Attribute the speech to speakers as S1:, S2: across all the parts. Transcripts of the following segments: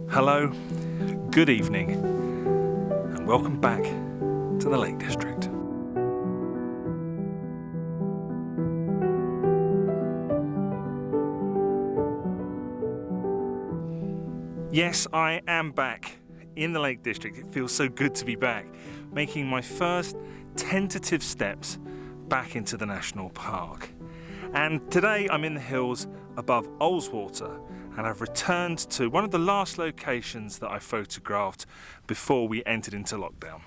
S1: Hello, good evening, and welcome back to the Lake District. Yes, I am back in the Lake District. It feels so good to be back, making my first tentative steps back into the national park. And today I'm in the hills above Haweswater, and I've returned to one of the last locations that I photographed before we entered into lockdown.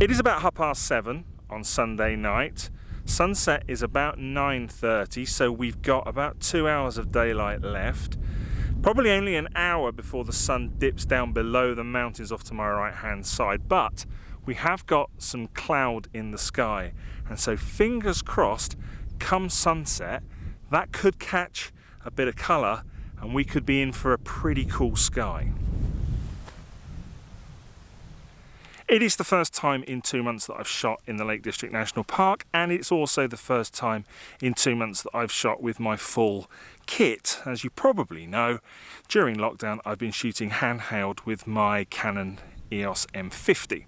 S1: It is about 7:30 on Sunday night. Sunset is about 9:30, so we've got about 2 hours of daylight left. Probably only an hour before the sun dips down below the mountains off to my right hand side, but we have got some cloud in the sky, and so fingers crossed, come sunset, that could catch a bit of colour and we could be in for a pretty cool sky. It is the first time in 2 months that I've shot in the Lake District National Park, and it's also the first time in 2 months that I've shot with my full kit. As you probably know, during lockdown I've been shooting handheld with my Canon EOS M50.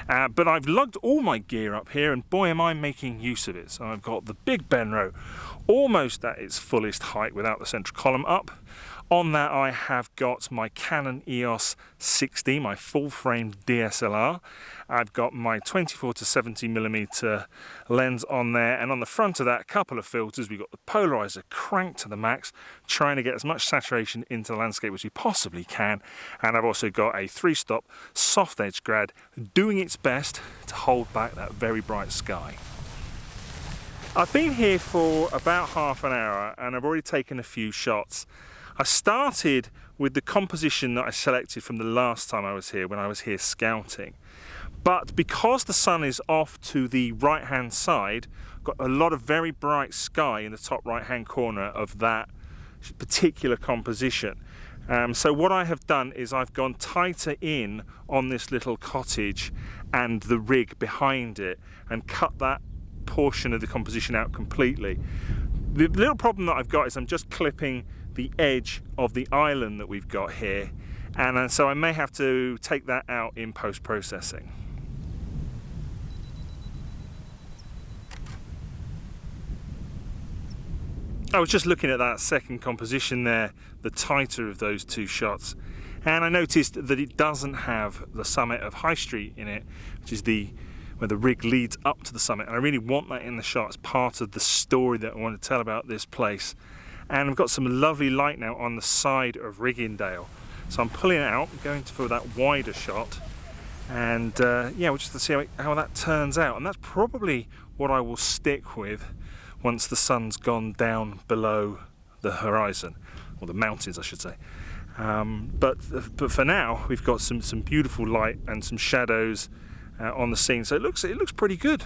S1: But I've lugged all my gear up here, and boy am I making use of it. So I've got the big Benro almost at its fullest height without the central column up. On that I have got my Canon EOS 60, my full frame DSLR. I've got my 24 to 70mm lens on there, and on the front of that a couple of filters. We've got the polarizer cranked to the max, trying to get as much saturation into the landscape as we possibly can. And I've also got a 3-stop soft edge grad doing its best to hold back that very bright sky. I've been here for about half an hour and I've already taken a few shots. I started with the composition that I selected from the last time I was here, when I was here scouting. But because the sun is off to the right hand side, got a lot of very bright sky in the top right hand corner of that particular composition. So what I have done is I've gone tighter in on this little cottage and the rig behind it and cut that portion of the composition out completely. The little problem that I've got is I'm just clipping the edge of the island that we've got here, and so I may have to take that out in post-processing. I was just looking at that second composition there, the tighter of those two shots, and I noticed that it doesn't have the summit of High Street in it, which is where the rig leads up to the summit, and I really want that in the shot as part of the story that I want to tell about this place. And I've got some lovely light now on the side of Riggindale, so I'm pulling it out, going for that wider shot, and yeah, we'll just see how that turns out. And that's probably what I will stick with once the sun's gone down below the horizon, or the mountains I should say. But for now we've got some beautiful light and some shadows on the scene, so it looks pretty good.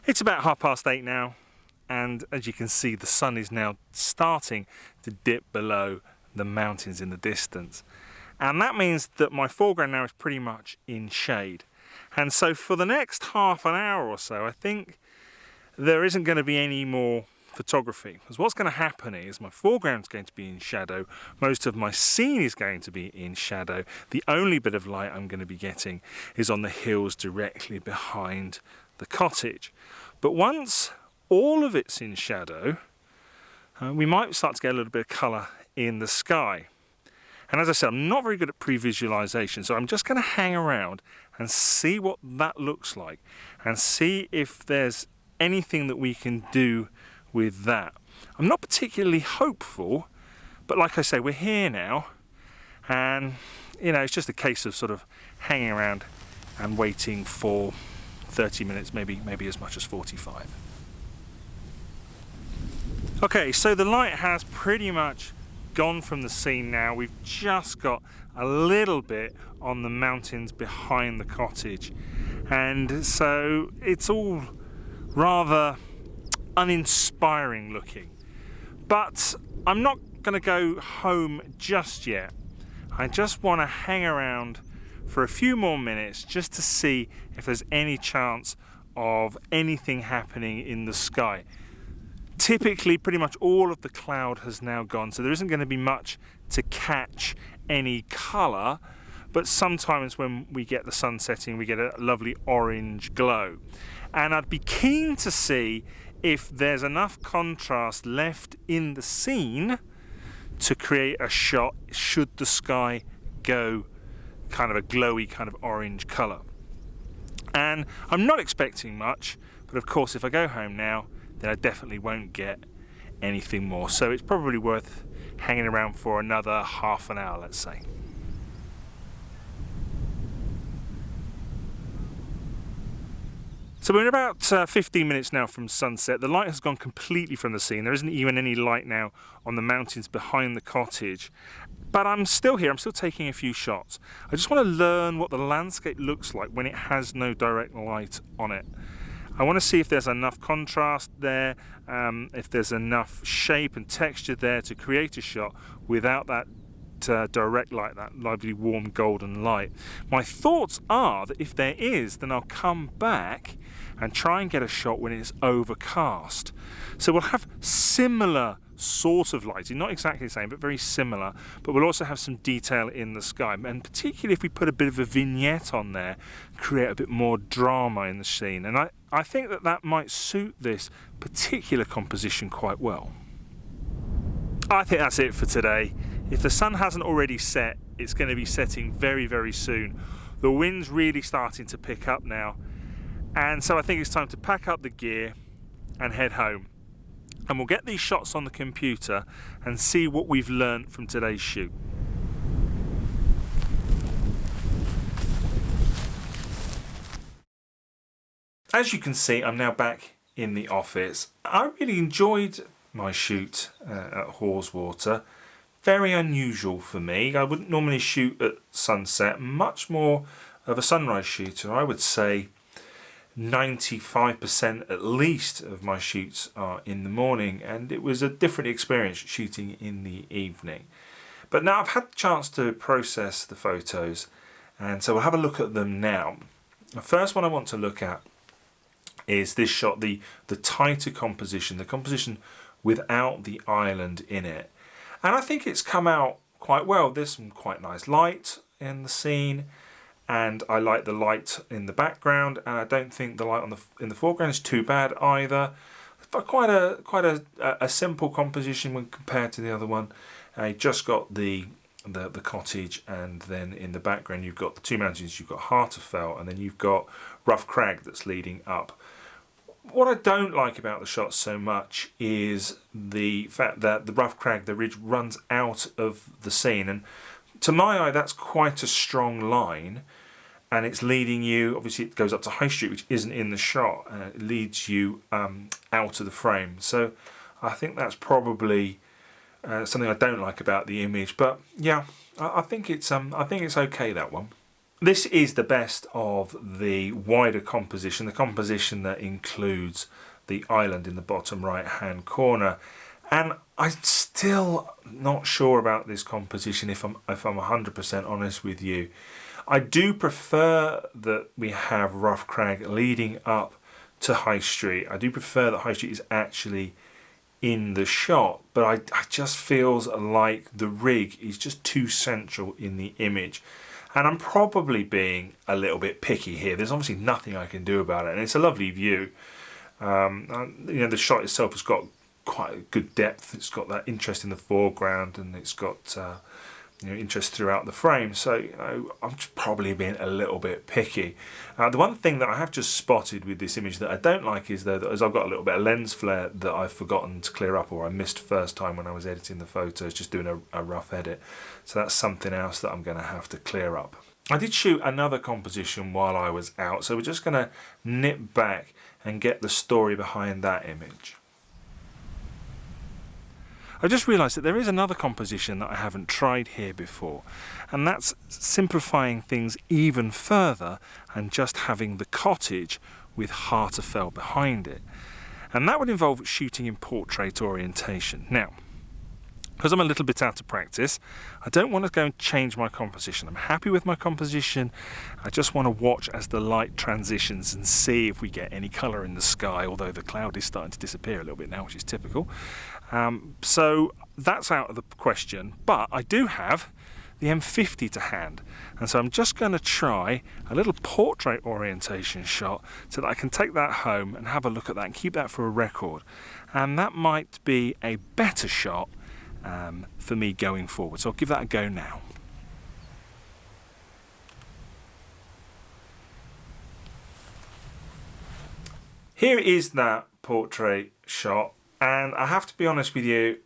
S1: It's about 8:30 now, and as you can see, the sun is now starting to dip below the mountains in the distance. And that means that my foreground now is pretty much in shade. And so for the next half an hour or so, I think there isn't going to be any more photography. Because what's going to happen is my foreground is going to be in shadow, most of my scene is going to be in shadow. The only bit of light I'm going to be getting is on the hills directly behind the cottage. But once all of it's in shadow, we might start to get a little bit of colour in the sky. And as I said, I'm not very good at pre-visualization, so I'm just going to hang around and see what that looks like and see if there's anything that we can do with that. I'm not particularly hopeful, but like I say, we're here now, and you know, it's just a case of sort of hanging around and waiting for 30 minutes, maybe as much as 45. Okay, so the light has pretty much gone from the scene now. We've just got a little bit on the mountains behind the cottage, and so it's all rather uninspiring looking. But I'm not going to go home just yet. I just want to hang around for a few more minutes just to see if there's any chance of anything happening in the sky. Typically, pretty much all of the cloud has now gone, so there isn't going to be much to catch any colour, but sometimes when we get the sun setting, we get a lovely orange glow. And I'd be keen to see if there's enough contrast left in the scene to create a shot should the sky go kind of a glowy kind of orange colour. And I'm not expecting much, but of course if I go home now, then I definitely won't get anything more. So it's probably worth hanging around for another half an hour, let's say. So we're about 15 minutes now from sunset. The light has gone completely from the scene. There isn't even any light now on the mountains behind the cottage. But I'm still here, I'm still taking a few shots. I just want to learn what the landscape looks like when it has no direct light on it. I want to see if there's enough contrast there, if there's enough shape and texture there to create a shot without that direct light, that lively warm golden light. My thoughts are that if there is, then I'll come back and try and get a shot when it's overcast. So we'll have similar sort of lighting, not exactly the same, but very similar, but we'll also have some detail in the sky, and particularly if we put a bit of a vignette on there, create a bit more drama in the scene. And I think that might suit this particular composition quite well. I think that's it for today. If the sun hasn't already set, it's going to be setting very, very soon. The wind's really starting to pick up now, and so I think it's time to pack up the gear and head home. And we'll get these shots on the computer and see what we've learned from today's shoot. As you can see, I'm now back in the office. I really enjoyed my shoot at Haweswater. Very unusual for me. I wouldn't normally shoot at sunset, much more of a sunrise shooter. I would say 95% at least of my shoots are in the morning, and it was a different experience shooting in the evening. But now I've had the chance to process the photos, and so we'll have a look at them now. The first one I want to look at is this shot, the tighter composition, the composition without the island in it. And I think it's come out quite well. There's some quite nice light in the scene, and I like the light in the background, and I don't think the light in the foreground is too bad either. But quite a simple composition when compared to the other one. You just got the cottage, and then in the background you've got the two mountains. You've got Haweswater, and then you've got Rough Crag that's leading up. What I don't like about the shot so much is the fact that the Rough Crag, the ridge, runs out of the scene, and to my eye that's quite a strong line, and it's leading you, obviously it goes up to High Street, which isn't in the shot, and it leads you out of the frame. So I think that's probably something I don't like about the image, but yeah, I think it's okay, that one. This is the best of the wider composition, the composition that includes the island in the bottom right hand corner. And I'm still not sure about this composition, if I'm 100% honest with you. I do prefer that we have Rough Crag leading up to High Street. I do prefer that High Street is actually in the shot, but I just feels like the rig is just too central in the image. And I'm probably being a little bit picky here. There's obviously nothing I can do about it, and it's a lovely view. The shot itself has got quite a good depth. It's got that interest in the foreground, and it's got interest throughout the frame. So I'm just probably being a little bit picky. The one thing that I have just spotted with this image that I don't like is that I've got a little bit of lens flare that I've forgotten to clear up, or I missed first time when I was editing the photos, just doing a rough edit. So that's something else that I'm going to have to clear up. I did shoot another composition while I was out, so we're just going to nip back and get the story behind that image. I just realised that there is another composition that I haven't tried here before, and that's simplifying things even further and just having the cottage with Haweswater behind it. And that would involve shooting in portrait orientation. Now, because I'm a little bit out of practice, I don't want to go and change my composition. I'm happy with my composition. I just want to watch as the light transitions and see if we get any colour in the sky, although the cloud is starting to disappear a little bit now, which is typical. So that's out of the question, but I do have the M50 to hand, and so I'm just going to try a little portrait orientation shot so that I can take that home and have a look at that and keep that for a record, and that might be a better shot for me going forward. So I'll give that a go now. Here is that portrait shot, and I have to be honest with you,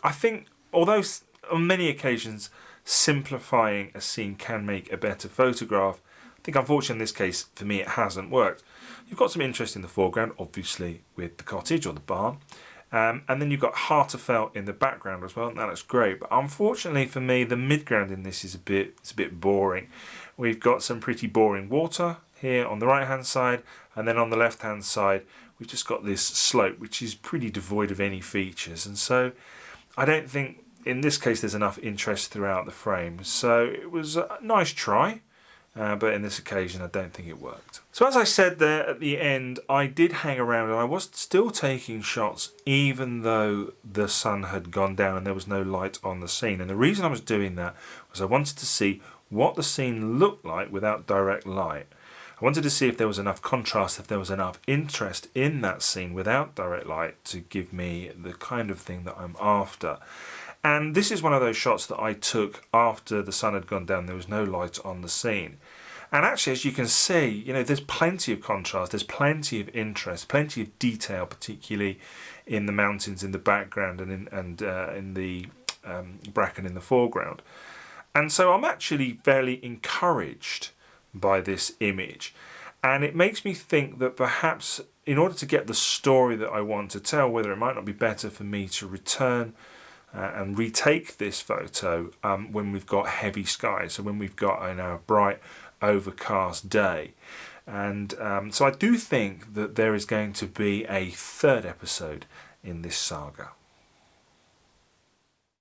S1: I think although on many occasions simplifying a scene can make a better photograph, I think unfortunately in this case for me it hasn't worked. You've got some interest in the foreground, obviously with the cottage or the barn, and then you've got Harterfelt in the background as well, and that looks great. But unfortunately for me, the midground in this is a bit boring. We've got some pretty boring water here on the right hand side, and then on the left hand side we've just got this slope which is pretty devoid of any features, and so I don't think in this case there's enough interest throughout the frame. So it was a nice try, but in this occasion I don't think it worked. So as I said there at the end, I did hang around and I was still taking shots even though the sun had gone down and there was no light on the scene. And the reason I was doing that was I wanted to see what the scene looked like without direct light. I wanted to see if there was enough contrast, if there was enough interest in that scene without direct light to give me the kind of thing that I'm after. And this is one of those shots that I took after the sun had gone down. There was no light on the scene. And actually, as you can see, you know, there's plenty of contrast, there's plenty of interest, plenty of detail, particularly in the mountains in the background and in the bracken in the foreground. And so I'm actually fairly encouraged by this image. And it makes me think that perhaps in order to get the story that I want to tell, whether it might not be better for me to return and retake this photo when we've got heavy skies, so when we've got a bright overcast day. And so I do think that there is going to be a third episode in this saga.